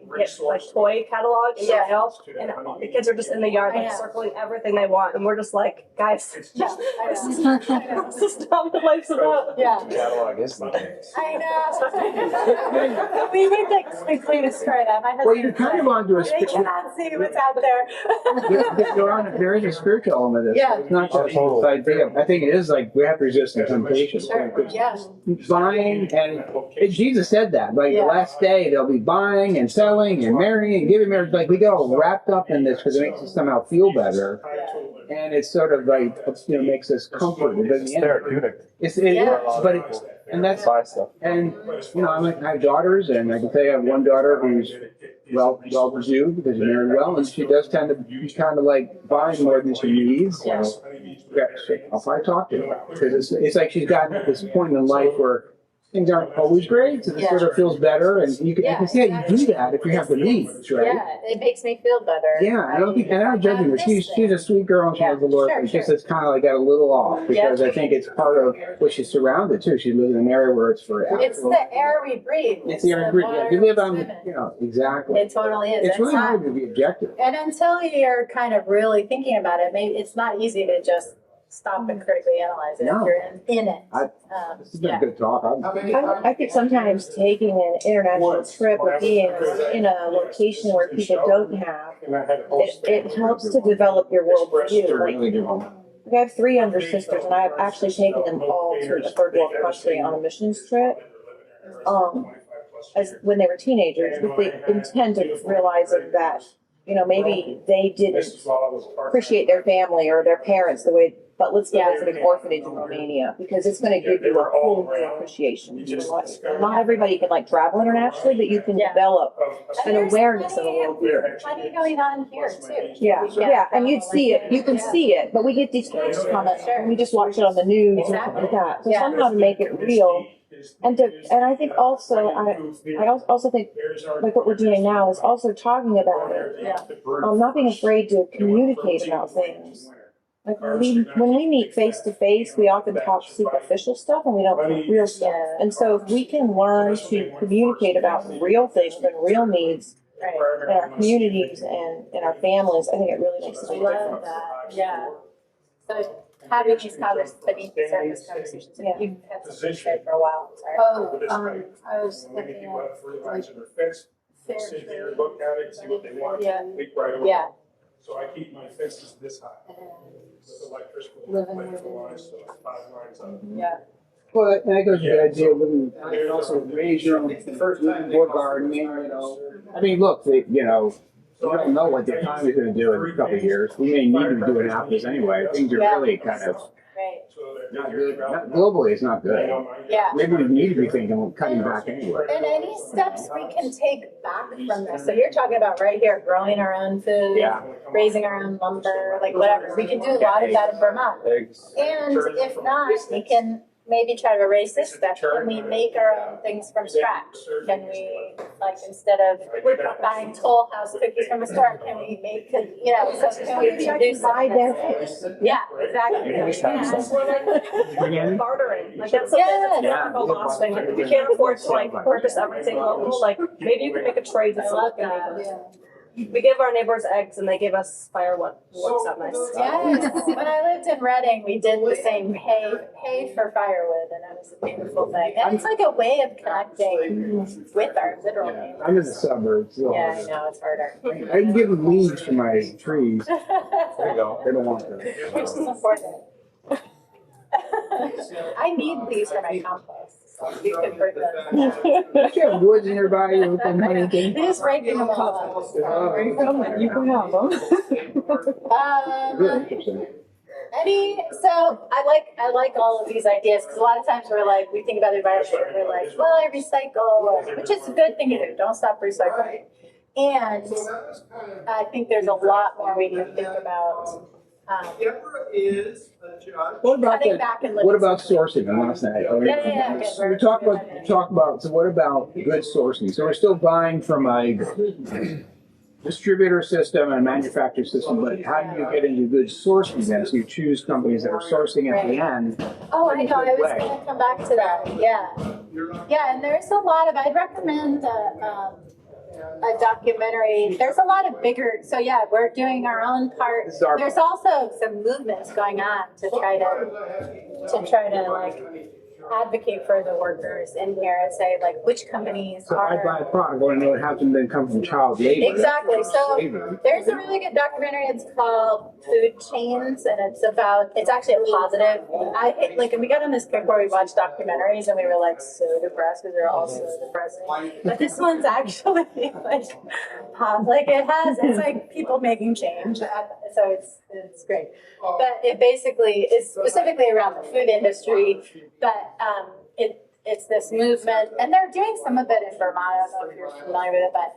toy catalog in the mail, and the kids are just in the yard, like, circling everything they want, and we're just like, guys, this is not what life's about.
Yeah.
Catalog is looking.
I know. We need to quickly destroy that. My husband.
Well, you're kind of onto a
They cannot see what's out there.
there is a spiritual element of this.
Yeah.
It's not just this idea. I think it is like we have to resist the temptation.
Sure. Yeah.
Buying and Jesus said that. Like the last day, they'll be buying and selling and marrying and giving marriage. Like we get all wrapped up in this because it makes us somehow feel better, and it's sort of like makes us comforted.
It's therapeutic.
And that's
Buy stuff.
and I have daughters, and I can tell you I have one daughter who's well to because she's married well, and she does tend to be kind of like buying more than she needs. So I'll probably talk to her because it's like she's gotten this point in life where things aren't always great, so it sort of feels better, and you can see how you do that if you have the needs, right?
Yeah, it makes me feel better.
Yeah, I don't think, and I'm not judging her. She's a sweet girl and she has the Lord, but just it's kind of like got a little off because I think it's part of what she's surrounded too. She lives in an area where it's for
It's the air we breathe.
It's the air we breathe. Yeah, you live on, exactly.
It totally is.
It's really hard to be objective.
And until you're kind of really thinking about it, maybe it's not easy to just stop and critically analyze it if you're in it.
This has been a good talk.
I think sometimes taking an international trip or being in a location where people don't have, it helps to develop your worldview. Like, I have 3 younger sisters, and I've actually taken them all to a third world country on a missions trip. As when they were teenagers, with the intent of realizing that you know, maybe they didn't appreciate their family or their parents the way, but let's go visit an orphanage in Romania, because it's going to give you a whole new appreciation to life. Not everybody can like travel internationally, but you can develop an awareness of a worldview.
Plenty going on here too.
Yeah, and you'd see it, you can see it, but we get these tourists from it, and we just watch it on the news or something like that. So somehow to make it real, and I think also, I also think like what we're doing now is also talking about it. Not being afraid to communicate about things. Like when we meet face to face, we often talk superficial stuff and we don't talk real stuff. And so if we can learn to communicate about real things and real needs in our communities and in our families, I think it really makes a big difference.
Yeah. So having these conversations, you've had something to say for a while. Sorry.
Oh, I was looking at like fair
Sit here,
trade.
look at it, see what they want,
Yeah.
leak right away.
Yeah.
So I keep my fences this high. With electrical,
Living
electrical
within-
lines, so it's 5 lines up.
Yeah.
Well, that goes with the idea of living, you can also raise your own or gardening, you know. I mean, look, we don't know what the economy's going to do in a couple of years. We may need to be doing half this anyway. Things are really kind of
Right.
not good. Globally, it's not good.
Yeah.
Maybe we need to be thinking of cutting back anyway.
And any steps we can take back from this. So you're talking about right here, growing our own food, raising our own lumber, like whatever. We can do a lot of that in Vermont.
Eggs.
And if not, we can maybe try to erase this step. Can we make our own things from scratch? Can we, like, instead of buying Toll House cookies from a store, can we make, so can we do
Buy their
something? Yeah, exactly.
Bartering, like that's something that's never a lost thing. Like if you can't afford to like purchase everything local, like maybe you can make a trade with
I love
someone.
that.
We give our neighbors eggs and they give us firewood. Works out nice.
Yes, when I lived in Reading, we did the same, pay for firewood, and it was a beautiful thing. And it's like a way of connecting with our literal neighbors.
I'm in the suburbs. So
Yeah, I know, it's harder.
I can give them leaves for my trees.
There you go.
They don't want them.
Which is important. I need these for my compost. So you can bring them.
Don't you have woods nearby you can hunting?
They just raking them all up.
You can have them.
So I like all of these ideas, because a lot of times we think about the environment and we're like, well, I recycle, which is a good thing to do. Don't stop recycling. And I think there's a lot more we need to think about.
What about
Cutting back and
what about
living
sourcing? I want to say.
Yeah.
We talk about. So what about good sourcing? So we're still buying from a distributor system and manufacturer system, but how do you get into good sourcing then? So you choose companies that are sourcing at the end.
Oh, I know. I was going to come back to that. Yeah, and there's a lot of. I'd recommend a documentary. There's a lot of bigger. So yeah, we're doing our own part. There's also some movements going on to try to like advocate for the workers in here and say like which companies
So
are.
I buy a product, I want to know it hasn't been come from child labor.
Exactly. So there's a really good documentary. It's called Food Chains, and it's actually a positive. I hate, like, we got on this kick where we watched documentaries and we were like so depressed because they're all so depressing. But this one's actually it's like people making change. So it's great. But it basically is specifically around the food industry, but it's this movement, and they're doing some of it in Vermont. I don't know if you're familiar with it, but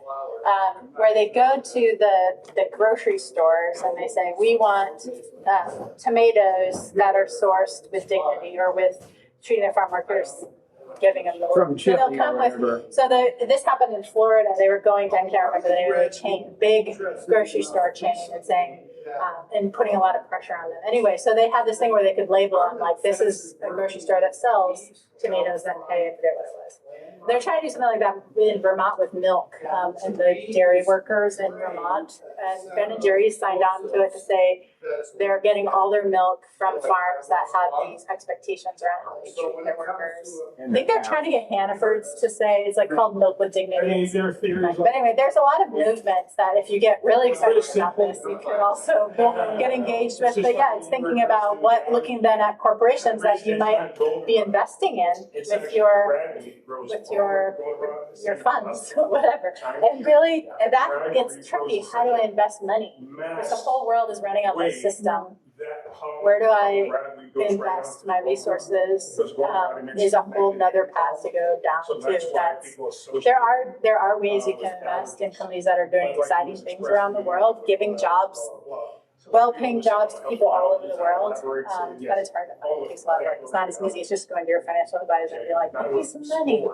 where they go to the grocery stores and they say, we want tomatoes that are sourced with dignity or with treating their farm workers, giving them the
From
so they'll
Chile
come
or whatever.
this happened in Florida. They were going to, I can't remember the name of the chain, big grocery store chain, and saying, and putting a lot of pressure on them. Anyway, so they had this thing where they could label them like, this is a grocery store that sells tomatoes and hay, I forget what it was. They're trying to do something like that in Vermont with milk, and the dairy workers in Vermont. And Ben and Jerry signed on to it to say, they're getting all their milk from farms that have these expectations around how they treat their workers. I think they're trying to get Hannaford's to say, it's like called Milk with Dignity. But anyway, there's a lot of movements that if you get really excited about this, you could also get engaged with. But yeah, it's thinking about looking then at corporations that you might be investing in with your funds, whatever. And really, that gets tricky. How do I invest money? Because the whole world is running on this system. Where do I invest my resources? Is a whole nother path to go down to. There are ways you can invest in companies that are doing exciting things around the world, giving jobs, well-paying jobs to people all over the world, but it's hard to find. It takes a lot of work. It's not as easy as just going to your financial advisor and be like, "Give me some money,"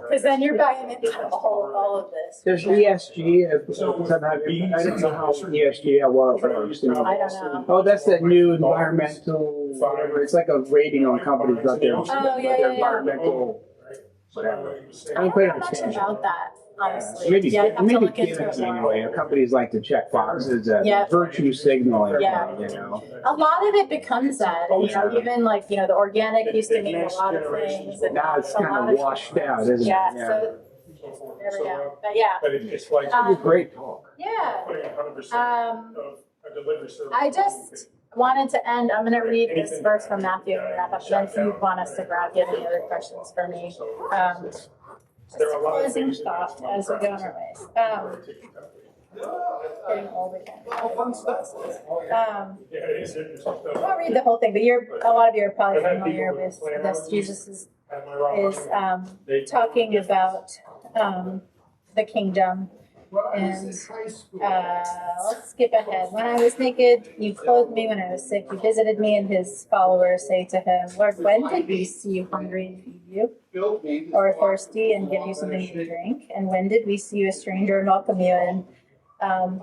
because then you're buying into all of this.
There's ESG. I don't know how ESG how well it works.
I don't know.
Oh, that's that new environmental whatever. It's like a rating on companies out there.
Yeah.
Environmental whatever.
I don't know much about that. Honestly.
Maybe
I'd have to look into
kids
it more.
anyway. Companies like to check boxes as virtue signaling.
Yeah.
You know.
A lot of it becomes that, even like, the organic used to mean a lot of things. And
Now it's kind of washed out, isn't it?
Yeah, so there we go. But yeah.
It's like
Great talk.
Yeah.
100% of a delivery service.
I just wanted to end, I'm going to read this verse from Matthew and wrap up. And then if you want us to grab, you have any other questions for me.
There are a lot of
Closing
things
thought as we go on our ways. Getting old again.
Yeah, it is interesting.
I won't read the whole thing, but a lot of you are probably familiar with this. Jesus is talking about the kingdom. And let's skip ahead. When I was naked, you clothed me. When I was sick, you visited me. And his followers say to him, Lord, when did we see you hungry and feed you? Or thirsty and give you something to drink? And when did we see you a stranger and welcome you in? And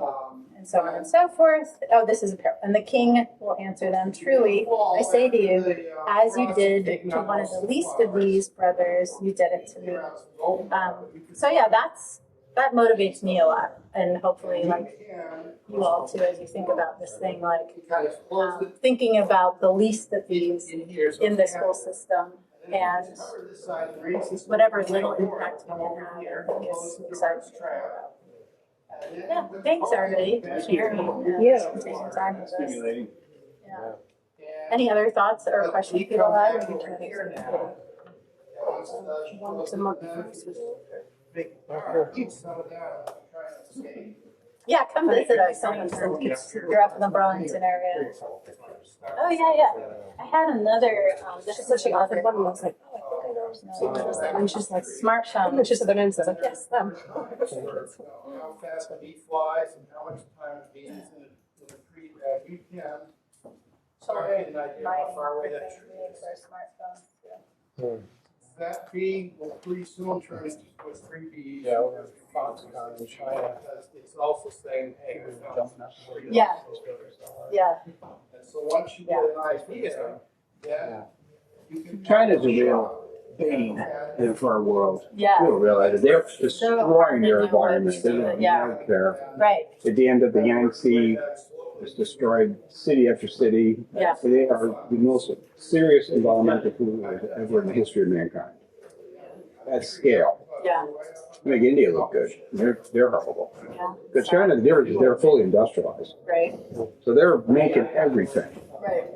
so on and so forth. Oh, this is a parable. And the king will answer them, truly, I say to you, as you did to one of the least of these brothers, you did it to me. So yeah, that motivates me a lot, and hopefully like you all too, as you think about this thing, like thinking about the least of these in this whole system, and whatever little impact we can have, I think is exciting. Yeah, thanks everybody for sharing and taking time with us. Yeah. Any other thoughts or questions people have? Yeah, come visit us. You're up in the Burlington area. Oh yeah. I had another. This is such an awesome one. I was like, oh, I think I know. And she's like smartphone. And she said their names. I was like, yes, them.
How fast a bee flies and how much time a bee is in a tree that you can.
Children
An idea how far away that tree is. That bee will pretty soon turn into with 3 bees.
Yeah, over Foxconn in China.
Because it's also saying, hey, we're jumping up.
Yeah.
And so once you get an idea, then you can.
China's a real pain for our world.
Yeah.
You don't realize it. They're destroying their environment. They don't care.
Right.
At the end of the Yangtze, it's destroyed city after city.
Yeah.
So they are the most serious environmental polluters ever in the history of mankind. At scale.
Yeah.
Make India look good. They're horrible.
Yeah.
But China, they're fully industrialized.
Right.
So they're making everything
Right.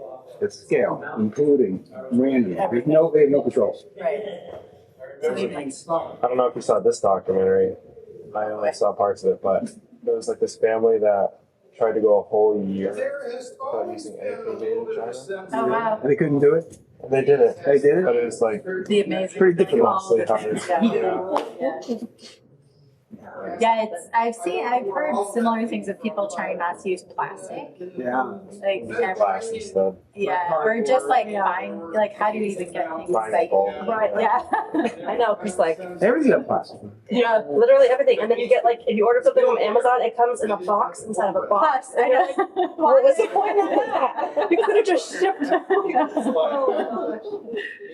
at scale, including random. They have no control.
Right.
I don't know if you saw this documentary. I only saw parts of it, but there was like this family that tried to go a whole year without using anything made in China.
Oh wow.
And they couldn't do it?
And they did it.
They did it?
But it was like
The amazing.
Pretty difficult.
Yeah, I've heard similar things of people trying not to use plastic.
Yeah.
Like
glass instead.
yeah, or just like buying, like how do you even get things
Buying
like
bulk.
Right.
yeah.
I know, because like,
Everything's got plastic.
yeah, literally everything. And then you get like, if you order something from Amazon, it comes in a box inside of a box.
Plus, I know.
What was the point of that? You could have just shipped it.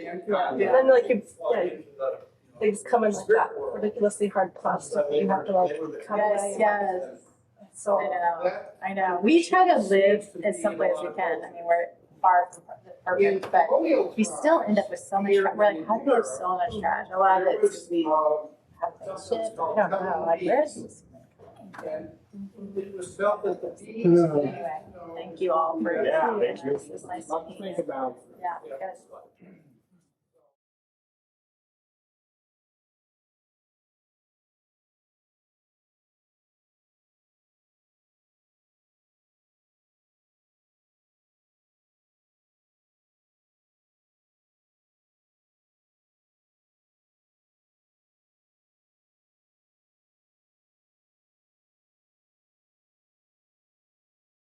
And then like they just come in like that ridiculously hard plastic that you have to like cut away.
Yes.
So
I know. We try to live as simply as we can. I mean, we're far from perfect, but we still end up with so much trash. We're like, how do we have so much trash? A lot of it's just we have things shipped. I don't know. Like, where's this?
It was felt that the fees.
Anyway, thank you all for
Yeah, thank you.
this. It's nice to meet
Think
you.
about
Yeah, good.